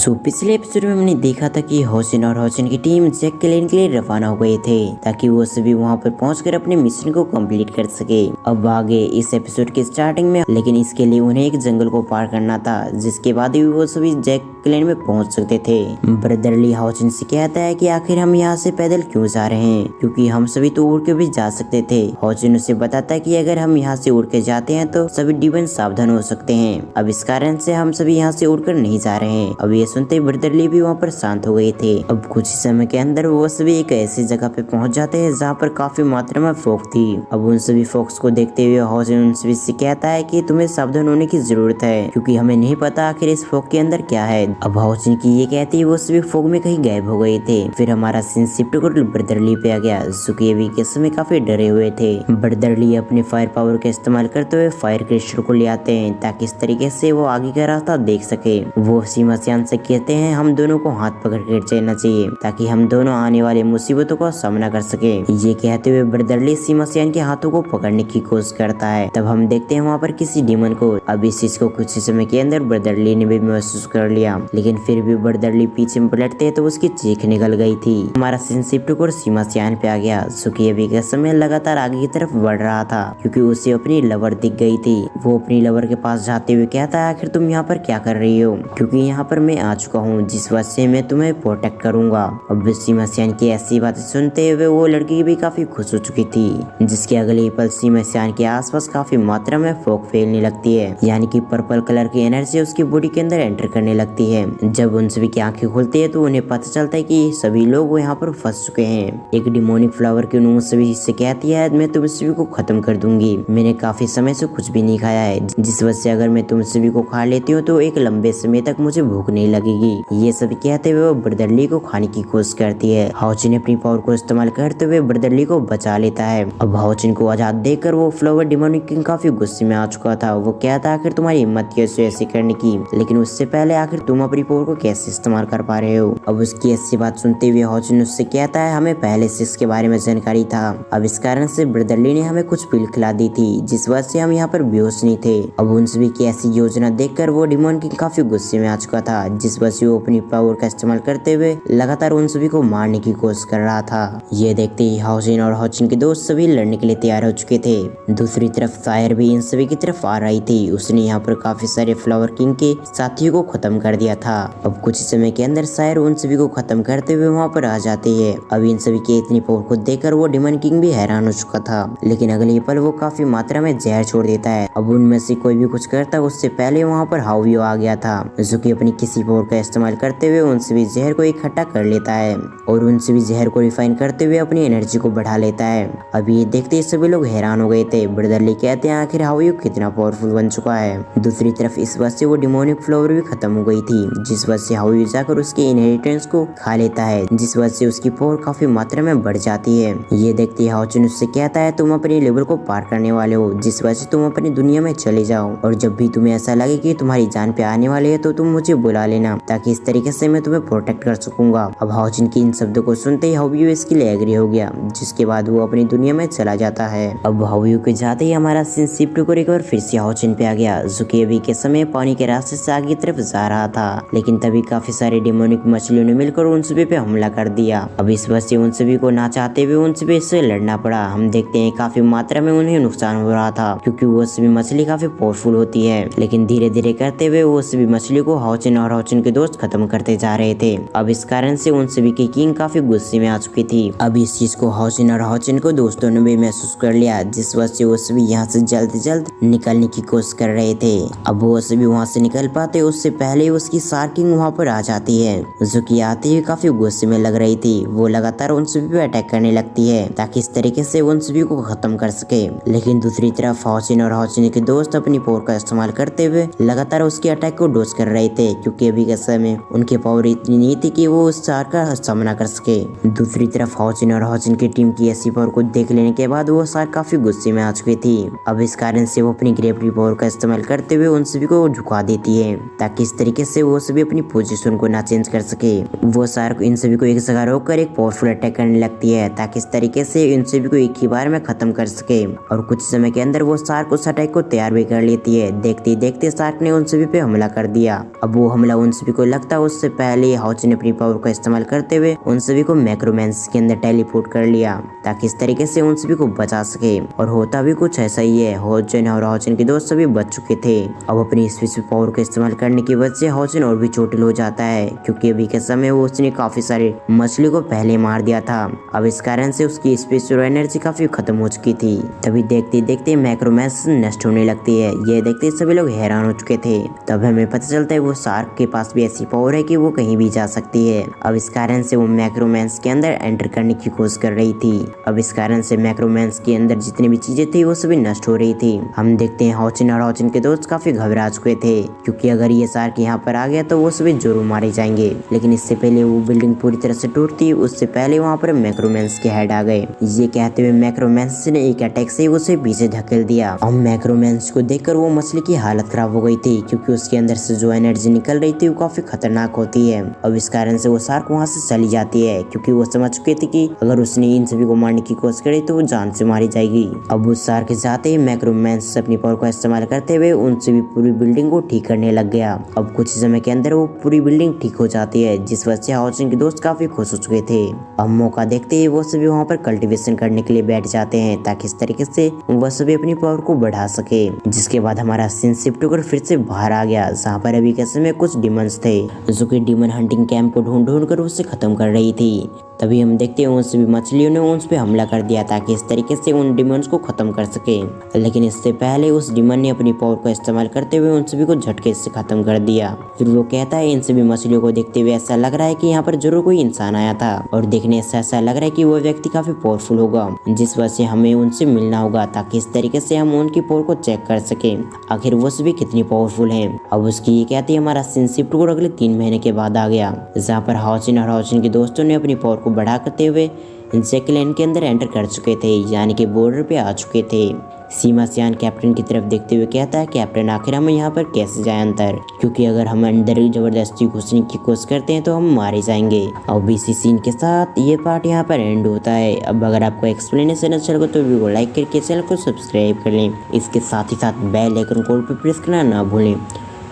सो पिछले एपिसोड में हमने देखा था कि होशिन और होशिन की टीम जैक क्लेन के लिए रवाना हो गए थे ताकि वो सभी वहां पर पहुंचकर अपने मिशन को कंप्लीट कर सके। अब आगे इस एपिसोड के स्टार्टिंग में, लेकिन इसके लिए उन्हें एक जंगल को पार करना था जिसके बाद ही वो सभी जैक क्लेन में पहुंच सकते थे। ब्रदरली होशिन से कहता है कि आखिर हम यहाँ से पैदल क्यों जा रहे हैं, क्योंकि हम सभी तो उड़ के भी जा सकते थे। होशिन उसे बताता है कि अगर हम यहाँ से उड़ के जाते हैं तो सभी डिबन सावधान हो सकते हैं। अब इस कारण से हम सभी यहाँ से उड़कर नहीं जा रहे हैं। अब ये सुनते ब्रदरली भी वहाँ पर शांत हो गए थे। अब कुछ ही समय के अंदर वो सभी एक ऐसी जगह पे पहुँच जाते हैं जहाँ पर काफी मात्रा में फॉग थी। अब उन सभी फॉक्स को देखते हुए होशिन उन सभी से कहता है कि तुम्हें सावधान होने की जरूरत है, क्योंकि हमें नहीं पता आखिर इस फॉग के अंदर क्या है। अब होशिन की ये कहती है वो सभी फॉग में कहीं गायब हो गए थे। फिर हमारा सीन शिफ्ट कर ब्रदरली पे आ गया, जो कि अभी के समय काफी डरे हुए थे। ब्रदरली अपने फायर पावर का इस्तेमाल करते हुए फायर क्रिस्टल को ले आते हैं ताकि इस तरीके से वो आगे का रास्ता देख सके। वो सीमासियान से कहते हैं हम दोनों को हाथ पकड़ कर चलना चाहिए ताकि हम दोनों आने वाली मुसीबतों का सामना कर सके। ये कहते हुए ब्रदरली सीमासियान के हाथों को पकड़ने की कोशिश करता है। तब हम देखते हैं वहाँ पर किसी डीमन को। अब इस चीज को कुछ ही समय के अंदर ब्रदरली ने भी महसूस कर लिया, लेकिन फिर भी ब्रदरली पीछे में पलटते हैं तो उसकी चीख निकल गई थी। हमारा सीन शिफ्ट कर सीमासियान पे आ गया, जो कि अभी का समय लगातार आगे की तरफ बढ़ रहा था क्योंकि उसे अपनी लवर दिख गई थी। वो अपनी लवर के पास जाते हुए कहता है आखिर तुम यहाँ पर क्या कर रही हो, क्योंकि यहाँ पर मैं आ चुका हूँ जिस वजह से मैं तुम्हें प्रोटेक्ट करूंगा। अब सीमासियान की ऐसी बातें सुनते हुए वो लड़की भी काफी खुश हो चुकी थी, जिसके अगले पल सीमासियान के आसपास काफी मात्रा में फॉग फैलने लगती है, यानी कि पर्पल कलर की एनर्जी उसकी बॉडी के अंदर एंटर करने लगती है। जब उन सभी की आंखें खुलती है तो उन्हें पता चलता है कि सभी लोग यहाँ पर फंस चुके हैं। एक डिमोनिक फ्लावर की नूह सभी से कहती है मैं तुम सभी को खत्म कर दूंगी, मैंने काफी समय से कुछ भी नहीं खाया है, जिस वजह से अगर मैं तुम सभी को खा लेती हूँ तो एक लंबे समय तक मुझे भूख नहीं लगेगी। ये सब कहते हुए वो ब्रदरली को खाने की कोशिश करती है। होशिन अपनी पावर को इस्तेमाल करते हुए ब्रदरली को बचा लेता है। अब होशिन को आजाद देखकर वो फ्लावर डिमोनिक किंग काफी गुस्से में आ चुका था। वो कहता आखिर तुम्हारी हिम्मत कैसे ऐसे करने की, लेकिन उससे पहले आखिर तुम अपनी पावर को कैसे इस्तेमाल कर पा रहे हो। अब उसकी ऐसी बात सुनते हुए होशिन उससे कहता है हमें पहले से इसके बारे में जानकारी था, अब इस कारण से ब्रदरली ने हमें कुछ पिल खिला दी थी जिस वजह से हम यहाँ पर बेहोश नहीं थे। अब उन सभी की ऐसी योजना देखकर वो डिमोन किंग काफी गुस्से में आ चुका था, जिस वजह से वो अपनी पावर का इस्तेमाल करते हुए लगातार उन सभी को मारने की कोशिश कर रहा था। ये देखते ही होशिन और होशिन के दोस्त सभी लड़ने के लिए तैयार हो चुके थे। दूसरी तरफ सायर भी इन सभी की तरफ आ रही थी। उसने यहाँ पर काफी सारे फ्लावर किंग के साथियों को खत्म कर दिया था। अब कुछ ही समय के अंदर सायर उन सभी को खत्म करते हुए वहाँ पर आ जाती है। अब इन सभी की इतनी पावर को देखकर वो डिमन किंग भी हैरान हो चुका था, लेकिन अगले पल वो काफी मात्रा में जहर छोड़ देता है। अब उनमें से कोई भी कुछ करता उससे पहले वहाँ पर हावियो आ गया था, जो कि अपनी किसी पावर का इस्तेमाल करते हुए उन सभी जहर को इकट्ठा कर लेता है और उन सभी जहर को रिफाइन करते हुए अपनी एनर्जी को बढ़ा लेता है। अब ये देखते सभी लोग हैरान हो गए थे। ब्रदरली कहते हैं आखिर हावियो कितना पावरफुल बन चुका है। दूसरी तरफ इस वजह से वो डिमोनिक फ्लावर भी खत्म हो गई थी, जिस वजह से हावियो जाकर उसके इनहेरिटेंस को खा लेता है, जिस वजह से उसकी पावर काफी मात्रा में बढ़ जाती है। ये देखते होशिन उससे कहता है तुम अपने लेवल को पार करने वाले हो, जिस वजह से तुम अपनी दुनिया में चले जाओ, और जब भी तुम्हें ऐसा लगे कि तुम्हारी जान पे आने वाली है तो तुम मुझे बुला लेना ताकि इस तरीके से मैं तुम्हें प्रोटेक्ट कर सकूंगा। अब होशिन की इन शब्दों को सुनते ही हावियो इसके लिए एग्री हो गया, जिसके बाद वो अपनी दुनिया में चला जाता है। अब हावियो के जाते ही हमारा सीन शिफ्ट को एक बार फिर से होशिन पे आ गया, जो कि अभी के समय पानी के रास्ते से आगे की तरफ जा रहा था, लेकिन तभी काफी सारे डिमोनिक मछलियों ने मिलकर उन सभी पे हमला कर दिया। अब इस वजह से उन सभी को ना चाहते हुए उन सभी से लड़ना पड़ा। हम देखते हैं काफी मात्रा में उन्हें नुकसान हो रहा था, क्योंकि वो सभी मछली काफी पावरफुल होती है, लेकिन धीरे धीरे करते हुए वो सभी मछली को होशिन और होशिन के दोस्त खत्म करते जा रहे थे। अब इस कारण से उन सभी की किंग काफी गुस्से में आ चुकी थी। अब इस चीज को होशिन और होशिन को दोस्तों ने भी महसूस कर लिया, जिस वजह से वो सभी यहाँ से जल्द से जल्द निकलने की कोशिश कर रहे थे। अब वो सभी वहाँ से निकल पाते उससे पहले उसकी शार्क किंग वहाँ पर आ जाती है, जो कि आते ही काफी गुस्से में लग रही थी। वो लगातार उन सभी पे अटैक करने लगती है ताकि इस तरीके से उन सभी को खत्म कर सके, लेकिन दूसरी तरफ होशिन और होशिन के दोस्त अपनी पावर का इस्तेमाल करते हुए लगातार उसके अटैक को डोज कर रहे थे, क्योंकि अभी के समय उनके पावर इतनी नहीं थी कि वो उस शार्क का सामना कर सके। दूसरी तरफ होशिन और होशिन की टीम की ऐसी पावर को देख लेने के बाद वो शार्क काफी गुस्से में आ चुकी थी। अब इस कारण से वो अपनी ग्रेविटी पावर का इस्तेमाल करते हुए उन सभी को झुका देती है, ताकि इस तरीके से वो सभी अपनी पोजीशन को ना चेंज कर सके। वो शार्क इन सभी को एक जगह रोककर एक पावरफुल अटैक करने लगती है, ताकि इस तरीके से इन सभी को एक ही बार में खत्म कर सके, और कुछ समय के अंदर वो शार्क उस अटैक को तैयार भी कर लेती है। देखते देखते शार्क ने उन सभी पे हमला कर दिया। अब वो हमला उन उन सभी को लगता है उससे पहले हाउची ने अपनी पावर का इस्तेमाल करते हुए उन सभी को मैक्रोमैंस के अंदर टेलीपोर्ट कर लिया ताकि इस तरीके से उन सभी को बचा सके। और होता भी कुछ ऐसा ही है, होचिन और हाउचिन के दोस्त सभी बच चुके थे। अब अपनी स्पेशल पावर का इस्तेमाल करने की वजह से हाउचिन और भी चोटिल हो जाता है क्योंकि अभी के समय वो उसने काफी सारे मछली को पहले मार दिया था। अब इस कारण से उसकी स्पेशल एनर्जी काफी खत्म हो चुकी थी। तभी देखते देखते मैक्रोमैंस नष्ट होने लगती है। ये देखते सभी लोग हैरान हो चुके थे। तब हमें पता चलता है वो शार्क के पास भी ऐसी पावर है कि वो कहीं भी जा सकती है। अब इस कारण से वो मैक्रोमैंस के अंदर एंटर करने की कोशिश कर रही थी। अब इस कारण से मैक्रोमैंस के अंदर जितनी भी चीजें थी वो सभी नष्ट हो रही थी। हम देखते हैं हाउचिन और हाउचिन के दोस्त काफी घबरा चुके थे क्योंकि अगर ये शार्क यहाँ पर आ गया तो वो सभी जरूर मारे जाएंगे। लेकिन इससे पहले वो बिल्डिंग पूरी तरह से टूटती उससे पहले वहाँ पर मैक्रोमैंस के हेड आ गए। ये कहते हुए मैक्रोमैंस ने एक अटैक से उसे पीछे धकेल दिया। अब मैक्रोमैंस को देखकर वो मछली की हालत खराब हो गई थी क्योंकि उसके अंदर से जो एनर्जी निकल रही थी वो काफी खतरनाक होती है। अब इस कारण से वो शार्क वहाँ से चली जाती है क्योंकि वो समझ चुकी थी कि अगर उसने इन सभी को मारने की कोशिश करी तो वो जान से मारी जाएगी। अब उस शार्क के जाते ही मैक्रोमैंस अपनी पावर का इस्तेमाल करते हुए उनसे भी पूरी बिल्डिंग को ठीक करने लग गया। अब कुछ समय के अंदर वो पूरी बिल्डिंग ठीक हो जाती है जिस वजह से हाउचिन के दोस्त काफी खुश हो चुके थे। अब मौका देखते ही वो सभी वहाँ पर कल्टीवेशन करने के लिए बैठ जाते हैं ताकि इस तरीके से वह सभी अपनी पावर को बढ़ा सके। जिसके बाद हमारा सीन शिफ्ट होकर फिर से बाहर आ गया जहाँ पर अभी के समय कुछ डिमंस थे जो कि डिमन हंटिंग कैंप को ढूंढ कर उसे खत्म कर रही थी। तभी हम देखते हैं उन सभी मछलियों ने उन पे हमला कर दिया ताकि इस तरीके से उन डिमंस को खत्म कर सके। लेकिन इससे पहले उस डिमन ने अपनी पावर का इस्तेमाल करते हुए उन सभी को झटके से खत्म कर दिया। फिर वो कहता है इन सभी मछलियों को देखते हुए ऐसा लग रहा है कि यहाँ पर जरूर कोई इंसान आया था और देखने से ऐसा लग रहा है कि वो व्यक्ति काफी पावरफुल होगा जिस वजह से हमें उनसे मिलना होगा ताकि इस तरीके से हम उनकी पावर को चेक कर सके आखिर वो सभी कितनी पावरफुल है। अब उसकी ये कहती है हमारा सीन शिफ्ट होकर अगले 3 महीने के बाद आ गया जहाँ पर हाउचिन और हाउचिन के दोस्तों ने अपनी पावर को बढ़ा करते हुए जैकलैंड के अंदर एंटर कर चुके थे यानी कि बॉर्डर पे आ चुके थे। सीमा सियान कैप्टन की तरफ देखते हुए कहता है कैप्टन आखिर हम यहाँ पर कैसे जाए अंदर क्योंकि अगर हम अंदर जबरदस्ती घुसने की कोशिश करते हैं तो हम मारे जाएंगे। और बीसी सीन के साथ ये पार्ट यहाँ पर एंड होता है। अब अगर आपको एक्सप्लेनेशन अच्छा लगा तो वीडियो को लाइक करके चैनल को सब्सक्राइब कर लें। इसके साथ ही साथ बेल आइकन को प्रेस करना ना भूलें।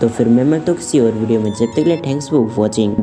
तो फिर मैं मिलता हूँ किसी और वीडियो में, जब तक के लिए थैंक्स फॉर वॉचिंग।